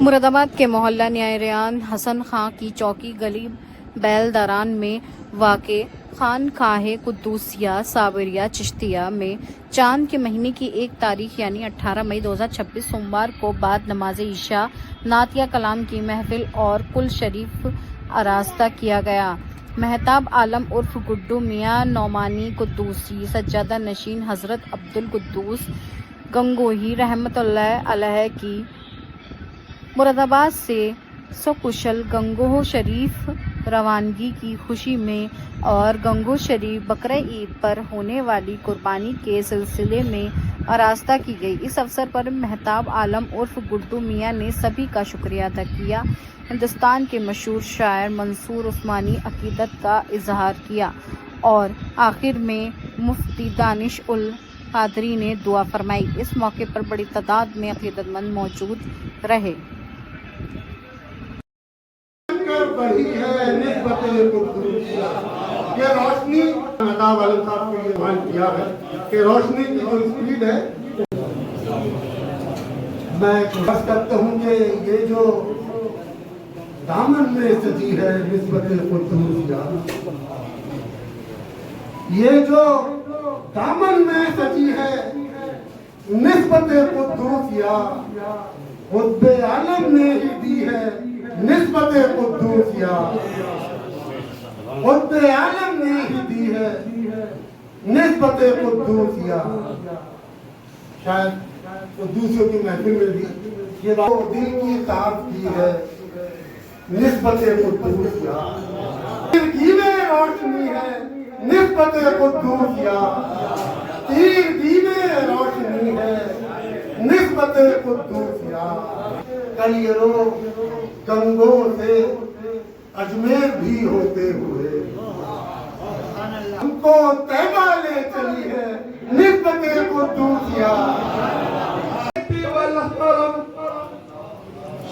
मुरादाबाद के मोहल्ला न्यायरियान हसन खां की चौकी गली बैलदारान में वाक़े खानकाहे कुद्दूसिया साबरिया चिश्तिया में चांद के महीने की 1 तारीख यानी 18 मई 2026 सोमवार को बाद नमाज ईशा नातिया कलाम की महफिल और कुल शरीफ आरास्ता किया गया। महताब आलम उर्फ गुड्डू मियां नौमानी कुद्दूसी सज्जादा नशीन हजरत अब्दुल कुद्दूस गंगोही रहमतुल्लाह अलैह की मुरादाबाद से सकुशल गंगोह शरीफ रवानगी की खुशी में और गंगोह शरीफ बकरा ईद पर होने वाली कुर्बानी के सिलसिले में आरास्ता की गई। इस अवसर पर महताब आलम उर्फ गुड्डू मियां ने सभी का शुक्रिया अदा किया। हिंदुस्तान के मशहूर शायर मंसूर उस्मानी अकीदत का इजहार किया और आखिर में मुफ्ती दानिश उल कादरी ने दुआ फरमाई। इस मौके पर बड़ी तादाद में अकीदतमंद मौजूद रहे। बढ़ी है निस्बत कुद्दूसिया, ये रोशनी महताब आलम साहब को ये मान किया है कि रोशनी की जो स्पीड है, मैं बस करता हूँ कि ये जो दामन में सजी है निस्बत कुद्दूसिया, ये जो दामन में सजी है निस्बत कुद्दूसिया, खुद आलम ने ही दी है निस्बत कुद्दूसिया, खुद आलम ने ही दी है निस्बत कुद्दूसिया। शायद कुद्दूसियों की महफिल में भी ये बात दिल की ताब की है निस्बत कुद्दूसिया, जिंदगी में रोशनी है निस्बत कुद्दूसिया, जिंदगी में रोशनी है निस्बत कुद्दूसिया। कलियरो गंगोह से अजमेर भी होते हुए हमको तैबा ले चली है निस्बत कुद्दूसिया।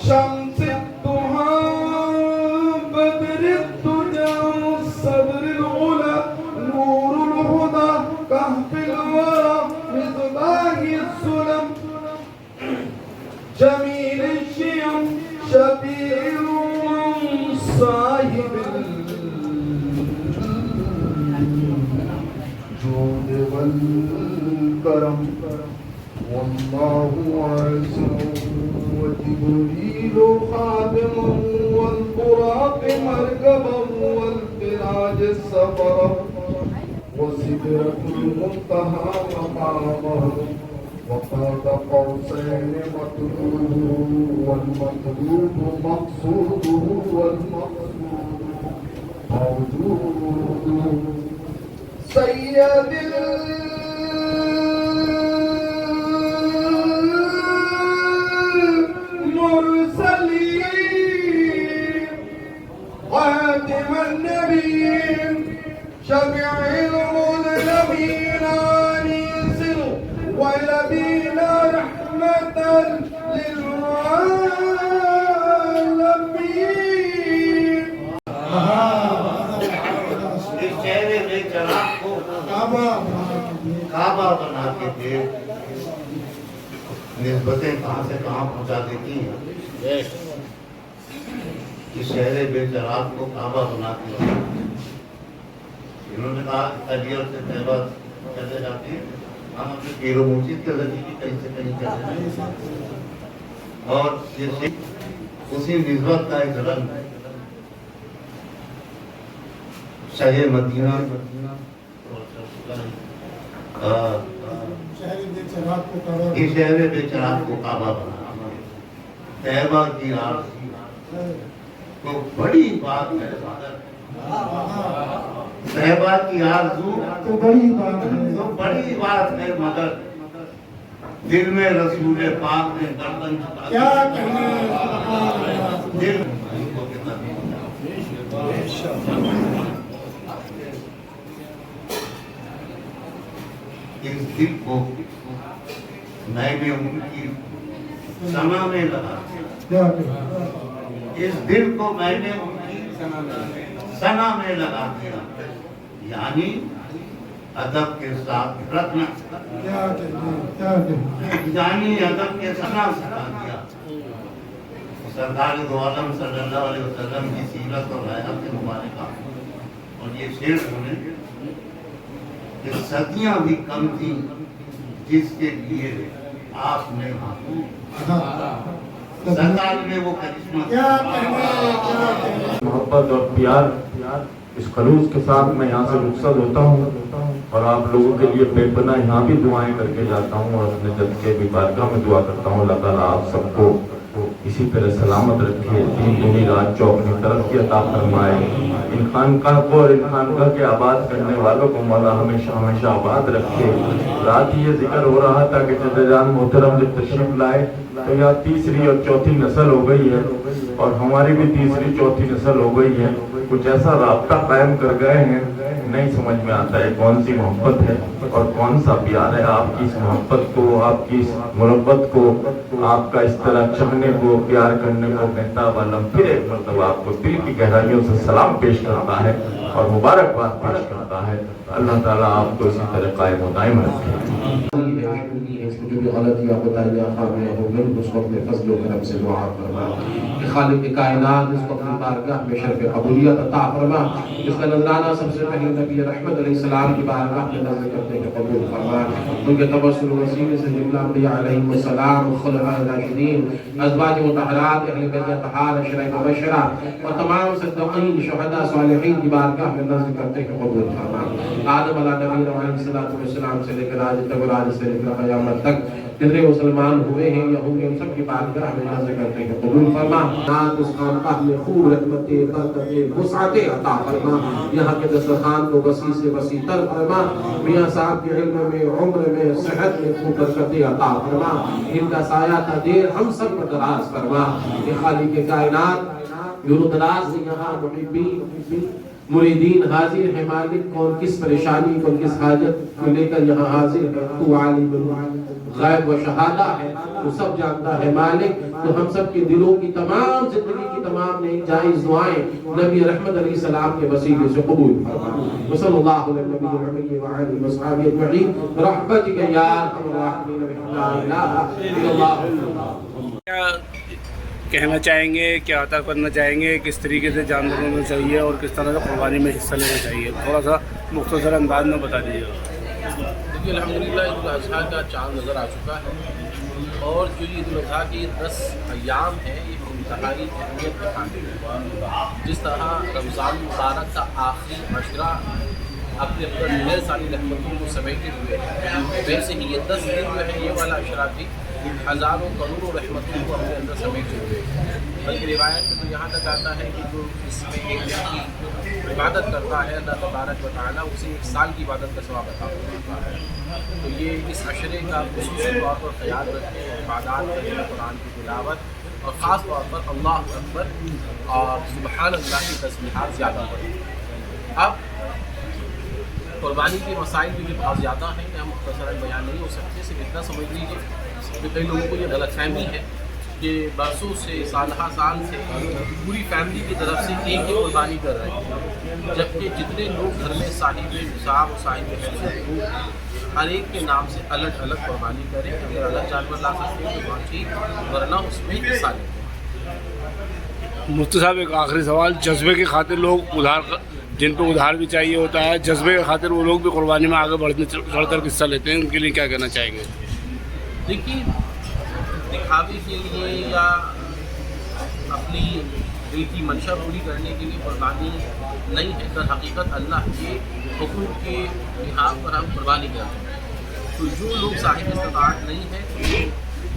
शम्स तुहा बद्र तुजा सदर उला नूरुल हुदा कहफिल वरा मिज़बाही सुलम जमील शियम शबीर साहिब जोद वल करम वल्लाहु आज़िम व जिब्रील खादिम वल बुराक मरकबम वल फिराज सफर व सिदरतुल मुंतहा मकामह وقاب قوسين مطلوب والمطلوب مقصود والمقصود موجود سيد المرسلين خاتم النبيين شفيع المذنبين آنيس ولبينا رحمة للعالمين. इस चेहरे में चराग को काबा बना के दे, निस्बतें कहाँ से कहाँ पहुँचा देती हैं। इस चेहरे में चराग को काबा बना के इन्होंने कहा तबीयत से तैबा चले जाती है, हम अपने पीरो मुर्शिद के लगी भी कहीं से कहीं चले जाए और ये उसी निस्बत का एक रंग शहे मदीना इस शहर बेचराग को काबा बना, तैबा की आरज़ू तो बड़ी बात है। तैबा की आरज़ू तो बड़ी बात है मगर दिल में रसूल पाक ने गर्दन झुका क्या दिल इस दिल को मैंने उनकी सना में लगा, इस दिल को मैंने उनकी सना में लगा दिया, यानी ادب کے ساتھ رکھنا، کیا کہتے انسانی ادب کے ساتھ سکھا دیا۔ سرکار دو عالم صلی اللہ علیہ وسلم کی سیرت اور حیات مبارکہ، اور یہ شعر سنیں کہ صدیاں بھی کم تھیں جس کے لیے آپ نے سرکار میں وہ کرشمہ محبت اور پیار اس خلوص کے ساتھ میں یہاں سے رخصت ہوتا ہوں اور آپ لوگوں کے لیے بے پناہ یہاں بھی دعائیں کر کے جاتا ہوں اور اپنے جد کے بھی بارگاہ میں دعا کرتا ہوں اللہ تعالیٰ آپ سب کو اسی طرح سلامت رکھے، دین دنیا رات چوک میں ترقی عطا فرمائے، ان خانقاہ کو اور ان خانقاہ کے آباد کرنے والوں کو مولا ہمیشہ ہمیشہ آباد رکھے۔ رات یہ ذکر ہو رہا تھا کہ جد جان محترم جب تشریف لائے تو یہاں تیسری اور چوتھی نسل ہو گئی ہے اور ہماری بھی تیسری چوتھی نسل ہو گئی ہے، کچھ ایسا رابطہ قائم کر گئے ہیں، نہیں سمجھ میں آتا ہے کون سی محبت ہے اور کون سا پیار ہے۔ آپ کی اس محبت کو، آپ کی اس محبت کو، آپ کا اس طرح چاہنے کو، پیار کرنے کو مہتاب عالم پھر ایک مرتبہ آپ کو دل کی گہرائیوں سے سلام پیش کرتا ہے اور مبارکباد پیش کرتا ہے۔ اللہ تعالیٰ آپ کو اسی طرح قائم و دائم رکھے۔ جو بھی غلطیاں بتائیاں خامیاں ہو گئی اس کو اپنے فضل و کرم سے دعا فرما کہ خالق کائنات اس کو اپنی بارگاہ میں شرف قبولیت عطا فرما، اس کا نذرانہ سب سے پہلے نبی رحمت علیہ السلام کی بارگاہ میں نظر کرتے ہیں قبول فرما، ان کے توسل وسیلے سے جملہ انبیاء علیہم السلام، خلفاء راشدین، ازواج مطہرات، اہل بیت اطہار، اشرار مبشرہ اور تمام صدیقین، شہداء، صالحین کی بارگاہ میں نظر کرتے ہیں قبول فرما۔ آدم علیہ نبی علیہ السلام سے لے کر آج تک اور آج سے لے کر قیامت تک جتنے مسلمان ہوئے ہیں یا ہوں گے ان سب کی بارگاہ میں نظر کرتے ہیں قبول فرما۔ نات اس خانقاہ میں خوب رحمتیں، برکتیں، وسعتیں عطا فرما، یہاں کے دسترخوان کو وسیع سے وسیع تر فرما، میاں صاحب کے علم میں، عمر میں، صحت میں خوب برکتیں عطا فرما، ان کا سایہ تا دیر ہم سب پر دراز فرما۔ کہ خالق کائنات دور و دراز سے یہاں محبین مریدین حاضر ہے مالک، کون کس پریشانی، کون کس حاجت کو لے کر یہاں حاضر ہے، تو عالم غیب و شہادہ ہے، تو سب جانتا ہے مالک، تو ہم سب کے دلوں کی تمام زندگی کی تمام نیک جائز دعائیں نبی رحمت علیہ السلام کے وسیلے سے قبول فرما۔ وصلی اللہ علیہ نبی وآلہ وصحبہ اجمعین برحمتک یا ارحم الراحمین لا الہ الا اللہ۔ کیا کہنا چاہیں گے، کیا عطا کرنا چاہیں گے، کس طریقے سے جانور ہونا چاہیے اور کس طرح سے قربانی میں حصہ لینا چاہیے، تھوڑا سا مختصر انداز میں بتا دیجیے گا۔ دیکھیے الحمدللہ عید الاضحیٰ کا چاند نظر آ چکا ہے اور جو عید الاضحیٰ کی 10 ایام ہیں یہ انتہائی اہمیت کے حامل ہیں۔ جس طرح رمضان مبارک کا آخری عشرہ اپنے اندر ڈھیر ساری رحمتوں کو سمیٹے ہوئے ہیں، ویسے ہی یہ 10 دن جو ہے یہ والا عشرہ بھی ہزاروں کروڑوں رحمتوں کو اپنے اندر سمیٹے ہوئے ہیں۔ بلکہ روایت میں تو یہاں تک آتا ہے کہ جو اس میں ایک دن کی عبادت کرتا ہے اللہ تبارک و تعالیٰ اسے 1 سال کی عبادت کا ثواب عطا کرتا ہے۔ تو یہ اس عشرے کا خصوصی طور پر خیال رکھیں، عبادات کریں، قرآن کی تلاوت اور خاص طور پر اللہ اکبر اور سبحان اللہ کی تسبیحات زیادہ پڑھیں۔ اب قربانی کے مسائل بھی بہت زیادہ ہیں کہ ہم مختصراً بیان نہیں ہو سکتے، صرف اتنا سمجھ لیجیے کہ کئی لوگوں کو یہ غلط فہمی ہے کہ برسوں سے سالہ سال سے پوری فیملی کی طرف سے ایک ہی قربانی کر رہے ہیں، جبکہ جتنے لوگ گھر میں صاحب نصاب و صاحب حیثیت ہوں ہر ایک کے نام سے الگ الگ قربانی کریں۔ اگر الگ جانور لا سکتے ہیں تو بہت ٹھیک، ورنہ اس میں حصہ لیں۔ مفتی صاحب ایک آخری سوال، جذبے کی خاطر لوگ ادھار، جن کو ادھار بھی چاہیے ہوتا ہے، جذبے کی خاطر وہ لوگ بھی قربانی میں آگے بڑھ کر حصہ لیتے ہیں، ان کے لیے کیا کہنا چاہیں گے؟ دیکھیے دکھاوے کے لیے یا اپنی دل کی منشا پوری کرنے کے لیے قربانی نہیں ہے، در حقیقت اللہ کے حکم کے لحاظ پر ہم قربانی کرتے ہیں۔ تو جو لوگ صاحب استطاعت نہیں ہے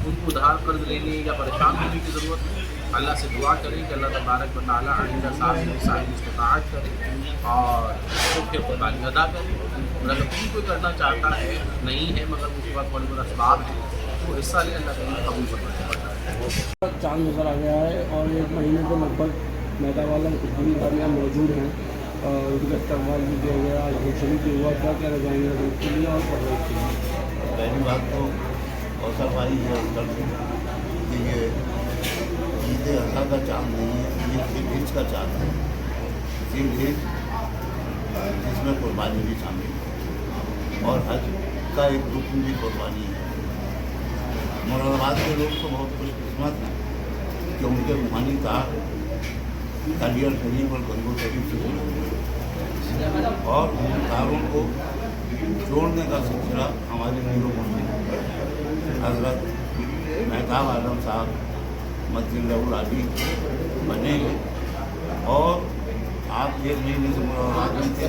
ان کو ادھار قرض لینے یا پریشان ہونے کی ضرورت نہیں، اللہ سے دعا کریں کہ اللہ تبارک و تعالیٰ آئندہ صاحب استطاعت کرے اور تو پھر قربانی ادا کریں۔ اور اگر کوئی کرنا چاہتا ہے نہیں ہے مگر اس وقت بڑے بڑا اسباب ہے تو حصہ لے، اللہ تعالیٰ قبول کرنا ہے۔ چاند نظر آ گیا ہے اور 1 مہینے کے لگ بھگ میدان والا بھی درمیان موجود ہیں اور ان کا استقبال بھی کیا گیا، گلشن بھی ہوا، کیا کہنا چاہیں گے اس کے لیے اور پرورش کے لیے؟ پہلی بات تو اوسر بھائی یہ کہ یہ عید اضحیٰ کا چاند نہیں ہے، یہ ذی الحج کا چاند ہے، ذی الحج جس میں قربانی بھی شامل ہے۔ और हज का एक रुकन भी कुर्बानी है। मुरादाबाद के लोग तो बहुत खुशकिस्मत हैं कि उनके रूहानी तार अलियर शरीफ और गंगो शरीफ से जुड़े हुए हैं और उन तारों को जोड़ने का सिलसिला हमारे मीरों मुस्लिम हजरत मेहताब आलम साहब मस्जिद अली बनेंगे और आप 1 महीने से मुरादाबाद में थे,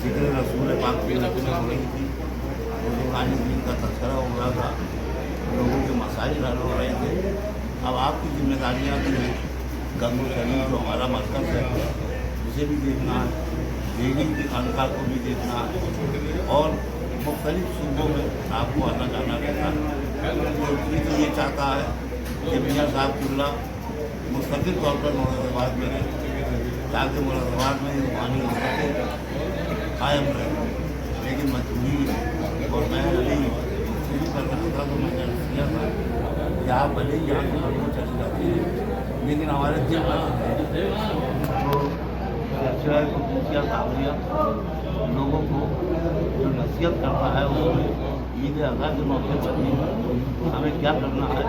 जिक्र रसूल पाक की नकल हो रही थी, कुरान दीन का तस्करा हो रहा था, लोगों के मसाइल हल हो रहे थे। अब आपकी जिम्मेदारियाँ भी हैं, गंगो शरीफ जो हमारा मरकज़ है उसे भी देखना है, देवी की खानका को भी देखना है और मुख्तलिफ सूबों में आपको आना जाना रहता है। तो ये चाहता है कि मियाँ साहब मुस्तकिल तौर पर मुरादाबाद में रहे ताकि मुरादाबाद में रूहानी हरकतें कायम रहे, लेकिन मजबूरी है। और मैं अभी शुरू कर रहा था तो मैंने किया था कि आप भले ही यहाँ से लोग चले जाते हैं, लेकिन हमारे दिल तो सिलसिला सावरिया लोगों को जो नसीहत करता है उसमें ईद अज़हा के मौके पर भी हमें क्या करना है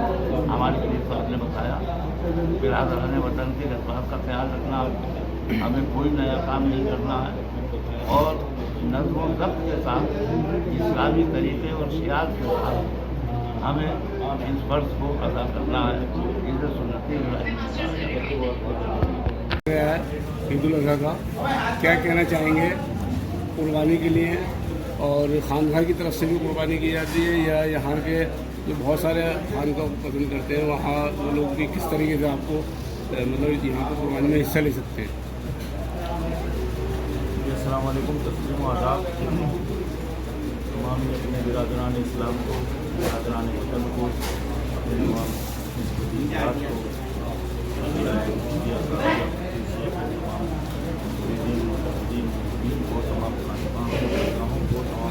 हमारे शरीफ साहब ने बताया। बिरादरान वतन के जज्बात का ख्याल रखना है, हमें कोई नया काम नहीं करना है और नज़्म व ज़ब्त के साथ इस्लामी तरीक़े और शियार के साथ हमें इस फ़र्ज़ को अदा करना है। इस सुन्नती ईद उल अज़हा का क्या कहना चाहेंगे कुर्बानी के लिए, और खानका की तरफ से भी कुर्बानी की जाती है या यहाँ के जो बहुत सारे खानका पसंद करते हैं वहाँ वो लोग भी किस तरीके से आपको मतलब यहाँ पर कुर्बानी में हिस्सा ले सकते हैं? अस्सलाम वालेकुम, तस्लीम व आदाब। तमाम अपने बिरादरान इस्लाम को, बिरादरान वतन को, अपने तमाम हिस्सों को, तमाम खानपान को, गाँवों को, तमाम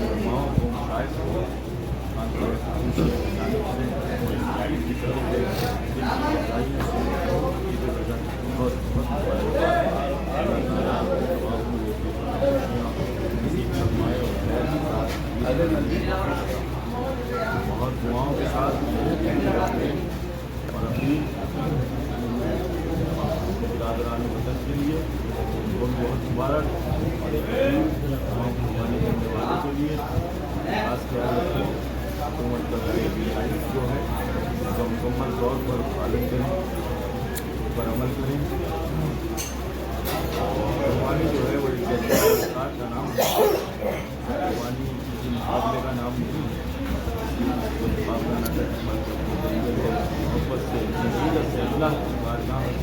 उलमाओं को, मशाइख को बहुत दुआओं के साथ और अपनी बिरादरान वतन के लिए बहुत बहुत मुबारक और तमाम कुर्बानी करने वालों के लिए खास ख्याल रखें। हुकूमत का जो है उसका मुकम्मल तौर पर पालन करें, उस पर अमल करें। कुर्बानी जो है वो एक सरकार का नाम है, कुर्बानी किसी मुकाबले का नाम नहीं है। मुकाबला न करने मोहब्बत से नसीहत से अल्लाह की बारगाह में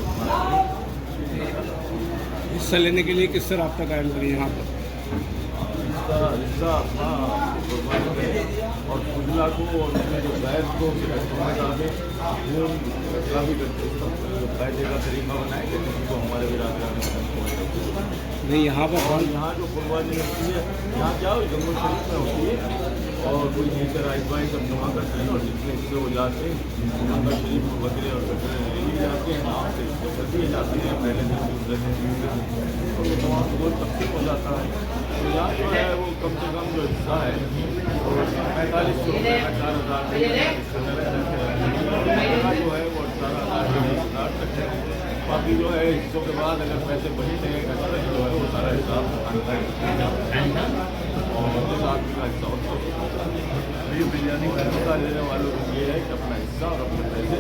हिस्सा लेने के लिए किससे रब्ता कायम करिए यहाँ पर? इसका हिस्सा अपना कुर्बानी करें और खुजला को और उसमें जो गैस को खून का भी फायदे का तरीका बनाए कि किसी को हमारे बिरादरान नहीं यहाँ पर और यहाँ जो कुर्बानी होती है यहाँ जाओ जम्मू शरीफ में होती है और कोई नीचे राइस सब जमा करते हैं और जितने हिस्से हो जाते हैं जम्मू शरीफ में बकरे और बकरे ले लिए जाते हैं, नाम से कर दिए जाते हैं पहले दिन दूसरे दिन और तमाम को तकलीफ हो जाता है। तो यहाँ जो है वो कम से कम जो हिस्सा है वो 4500 रुपये का 4000 जो है वो 18,000 तक है। बाकी जो है हिस्सों के बाद अगर पैसे बचते हैं जो है वो सारा हिसाब और आदमी का हिस्सा होता है। बिरयानी का हिस्सा लेने वालों को ये है कि अपना हिस्सा और अपने पैसे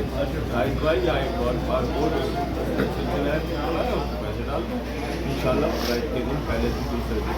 राइस भाई या एक और बारकोड सिलसिला है उसको पैसे डाल दो, इंशाल्लाह राइस के दिन पहले से दूसरे दिन